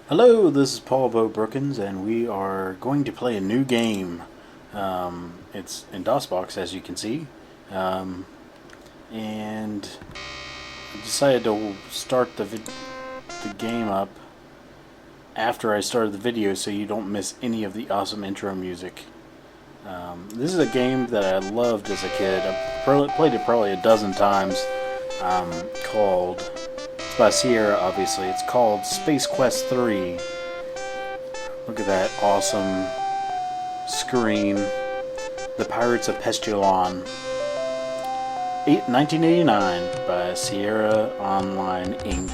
Hello, this is Paul Bo Brookins, and we are going to play a new game. It's in DOSBox, as you can see, and I decided to start the game up after I started the video, so you don't miss any of the awesome intro music. This is a game that I loved as a kid. I played it probably a dozen times. Called It's by Sierra, obviously. It's called Space Quest 3. Look at that awesome screen. The Pirates of Pestulon. 1989 by Sierra Online Inc.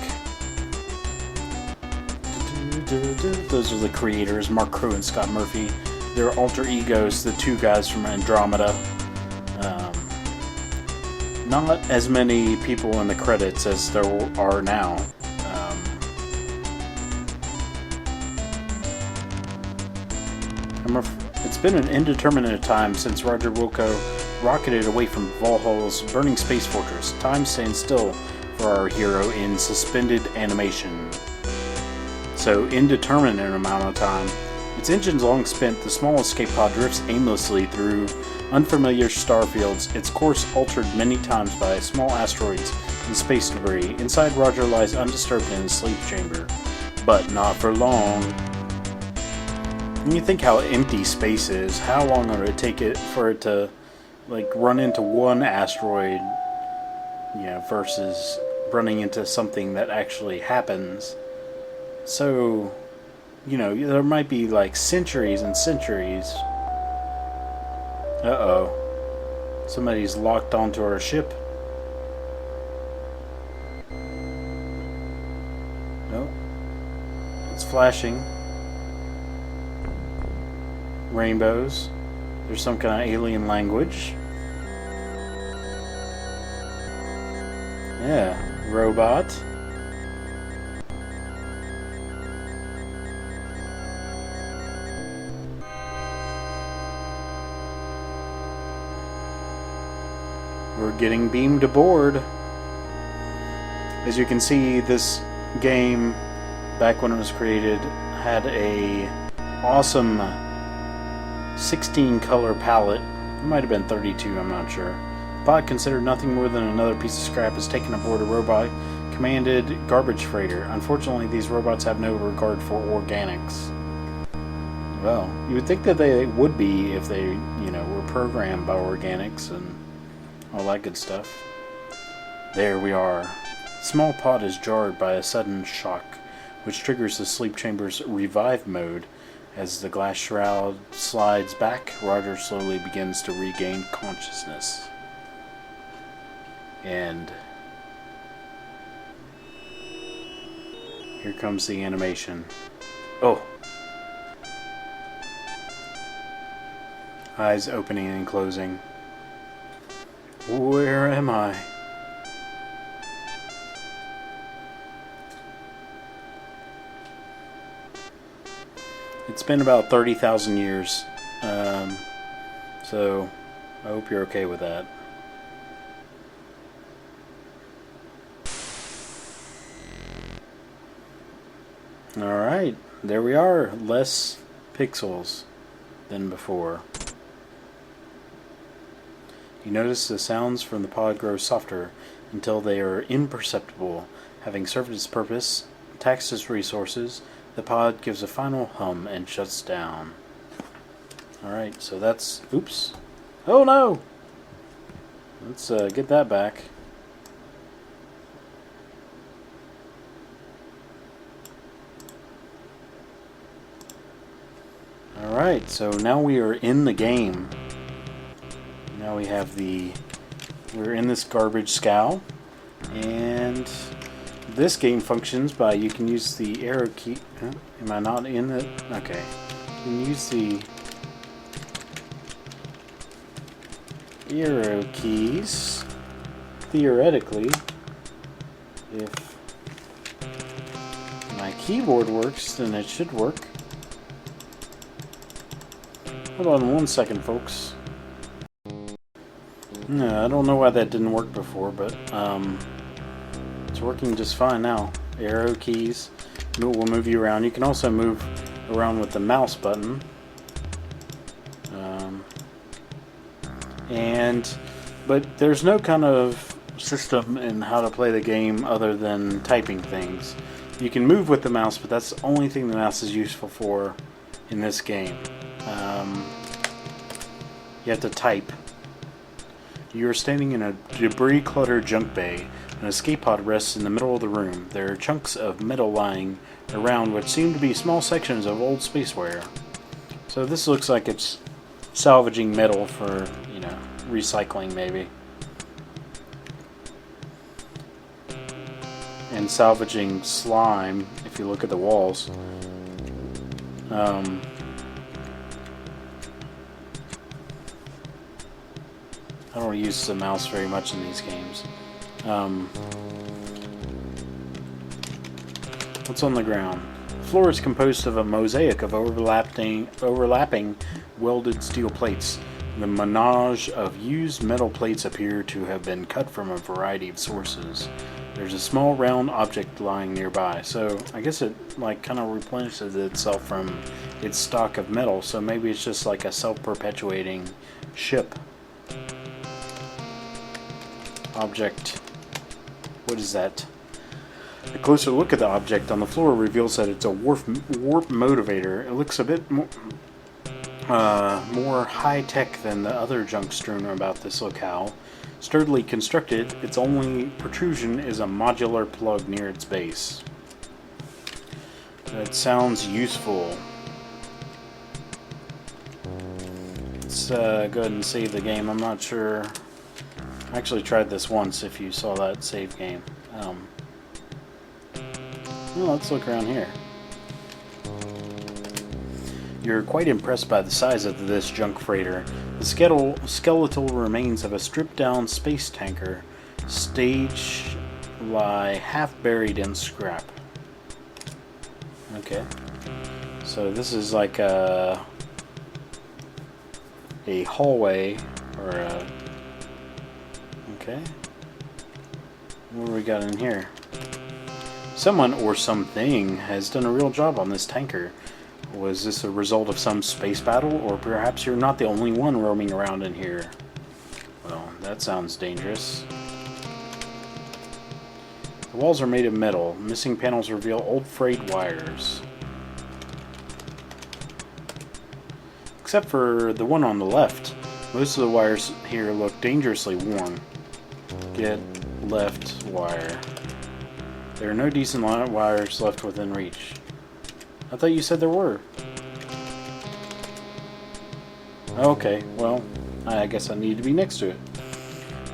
Those are the creators, Mark Crew and Scott Murphy. Their alter egos, the two guys from Andromeda. Not as many people in the credits as there are now. It's been an indeterminate time since Roger Wilco rocketed away from Valhalla's burning space fortress. Time stands still for our hero in suspended animation. So, indeterminate amount of time. Its engines long spent, the small escape pod drifts aimlessly through unfamiliar starfields, its course altered many times by small asteroids and space debris. Inside, Roger lies undisturbed in his sleep chamber. But not for long. When you think how empty space is, how long would it take for it to run into one asteroid, versus running into something that actually happens? So, there might be centuries and centuries. Uh-oh. Somebody's locked onto our ship. No. It's flashing. Rainbows. There's some kind of alien language. Yeah. Robot. We're getting beamed aboard. As you can see, this game, back when it was created, had a awesome 16 color palette. It might have been 32, I'm not sure. The pod, considered nothing more than another piece of scrap, is taken aboard a robot commanded garbage freighter. Unfortunately, these robots have no regard for organics. Well, you would think that they would be if they, were programmed by organics and all that good stuff. There we are. Small pod is jarred by a sudden shock, which triggers the sleep chamber's revive mode. As the glass shroud slides back, Roger slowly begins to regain consciousness. And here comes the animation. Oh! Eyes opening and closing. Where am I? It's been about 30,000 years, so I hope you're okay with that. Alright, there we are. Less pixels than before. You notice the sounds from the pod grow softer until they are imperceptible. Having served its purpose, taxed its resources, the pod gives a final hum and shuts down. Alright, so that's... Oops. Oh no! Let's get that back. Alright, so now we are in the game. Now we have we're in this garbage scow, and this game functions by, you can use the arrow key. Am I not in it? Okay. You can use the arrow keys, theoretically, if my keyboard works, then it should work. Hold on one second, folks. No, I don't know why that didn't work before, but it's working just fine now. Arrow keys. It will move you around. You can also move around with the mouse button. But there's no kind of system in how to play the game other than typing things. You can move with the mouse, but that's the only thing the mouse is useful for in this game. You have to type. You are standing in a debris-cluttered junk bay. An escape pod rests in the middle of the room. There are chunks of metal lying around which seem to be small sections of old spaceware. So this looks like it's salvaging metal for, recycling maybe. And salvaging slime, if you look at the walls. I don't use the mouse very much in these games. What's on the ground? The floor is composed of a mosaic of overlapping welded steel plates. The melange of used metal plates appear to have been cut from a variety of sources. There's a small round object lying nearby, so I guess it kind of replenishes itself from its stock of metal, so maybe it's just like a self-perpetuating ship. Object. What is that? A closer look at the object on the floor reveals that it's a warp motivator. It looks a bit more high-tech than the other junk strewn about this locale. Sturdily constructed, its only protrusion is a modular plug near its base. That sounds useful. Let's go ahead and save the game. I'm not sure. I actually tried this once, if you saw that save game. Well, let's look around here. You're quite impressed by the size of this junk freighter. The skeletal remains of a stripped-down space tanker stage lie half buried in scrap. Okay. So this is like a hallway, or a... Okay. What do we got in here? Someone or something has done a real job on this tanker. Was this a result of some space battle, or perhaps you're not the only one roaming around in here? Well, that sounds dangerous. The walls are made of metal. Missing panels reveal old frayed wires. Except for the one on the left. Most of the wires here look dangerously worn. Get left wire. There are no decent wires left within reach. I thought you said there were. Okay, well, I guess I need to be next to it.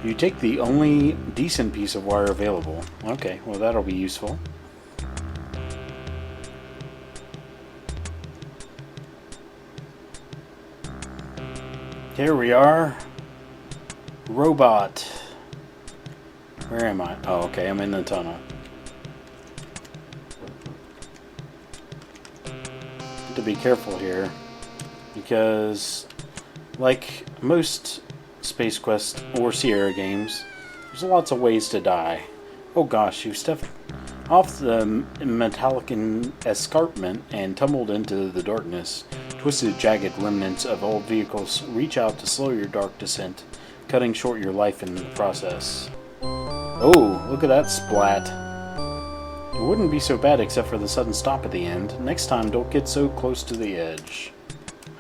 You take the only decent piece of wire available. Okay, well that'll be useful. Here we are. Robot. Where am I? Oh, okay, I'm in the tunnel. To be careful here, because like most Space Quest or Sierra games, there's lots of ways to die. Oh gosh, you stepped off the metallic escarpment and tumbled into the darkness. Twisted, jagged remnants of old vehicles reach out to slow your dark descent, cutting short your life in the process. Oh, look at that splat. It wouldn't be so bad except for the sudden stop at the end. Next time, don't get so close to the edge.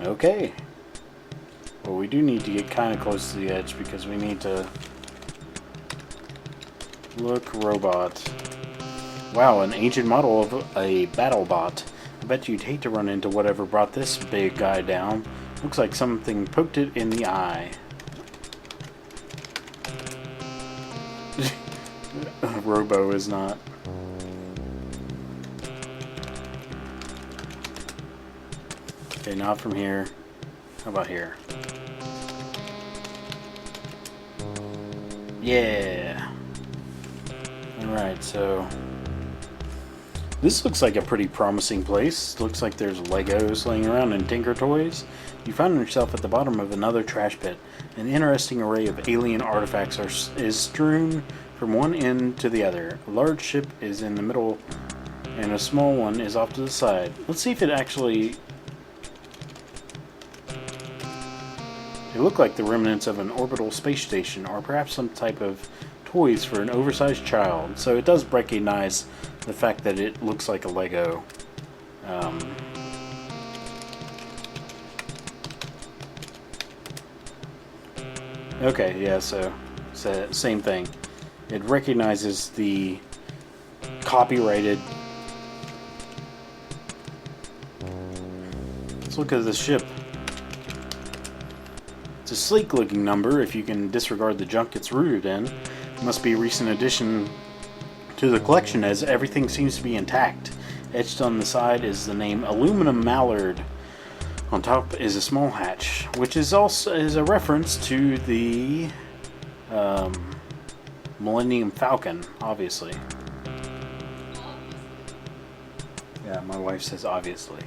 Okay. Well, we do need to get kind of close to the edge because we need to... Look, robot. Wow, an ancient model of a battle bot. I bet you'd hate to run into whatever brought this big guy down. Looks like something poked it in the eye. Robo is not. Okay, not from here. How about here? Yeah! Alright, so... This looks like a pretty promising place. Looks like there's Legos laying around and Tinker Toys. You find yourself at the bottom of another trash pit. An interesting array of alien artifacts is strewn from one end to the other. A large ship is in the middle and a small one is off to the side. Let's see if it actually... They look like the remnants of an orbital space station, or perhaps some type of toys for an oversized child. So it does recognize the fact that it looks like a Lego. Okay, yeah, so same thing. It recognizes the copyrighted... Let's look at the ship. It's a sleek looking number if you can disregard the junk it's rooted in. It must be a recent addition to the collection as everything seems to be intact. Etched on the side is the name Aluminum Mallard. On top is a small hatch, which is also a reference to the Millennium Falcon, obviously. Yeah, my wife says obviously.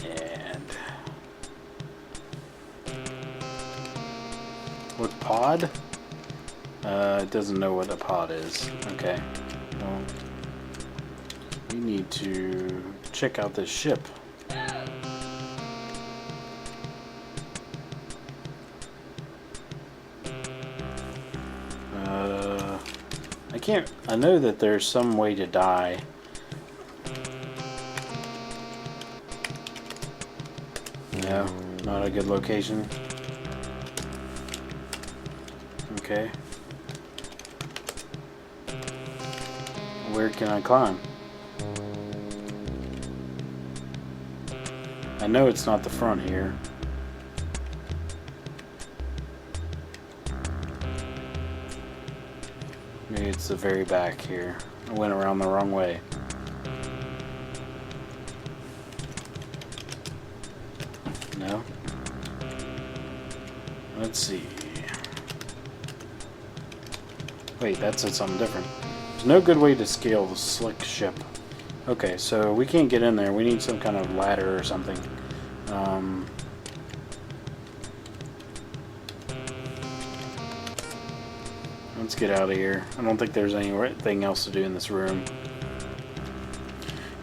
And what pod? It doesn't know what a pod is. Okay. Well, we need to check out this ship. I know that there's some way to die. No, not a good location. Okay. Where can I climb? I know it's not the front here. Maybe it's the very back here. I went around the wrong way. No? Let's see. Wait, that said something different. There's no good way to scale the slick ship. Okay, so we can't get in there. We need some kind of ladder or something. Let's get out of here. I don't think there's anything else to do in this room.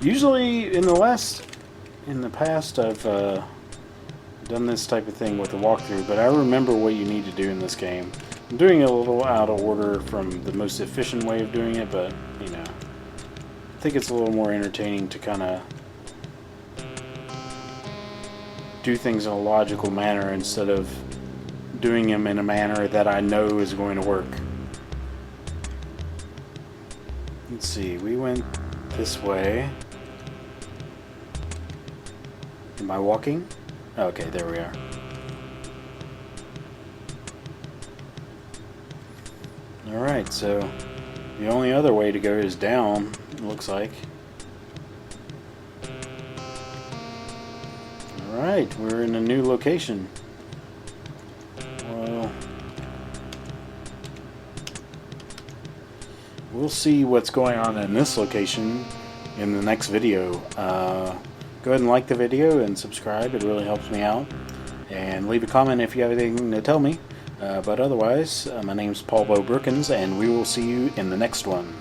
Usually, in the past, I've done this type of thing with a walkthrough, but I remember what you need to do in this game. I'm doing it a little out of order from the most efficient way of doing it, but, you know, I think it's a little more entertaining to kind of do things in a logical manner instead of doing them in a manner that I know is going to work. Let's see, we went this way. Am I walking? Okay, there we are. Alright, so the only other way to go is down, it looks like. Alright, we're in a new location. Well, we'll see what's going on in this location in the next video. Go ahead and like the video and subscribe, it really helps me out. And leave a comment if you have anything to tell me. But otherwise, my name's Paul Bo Brookins, and we will see you in the next one.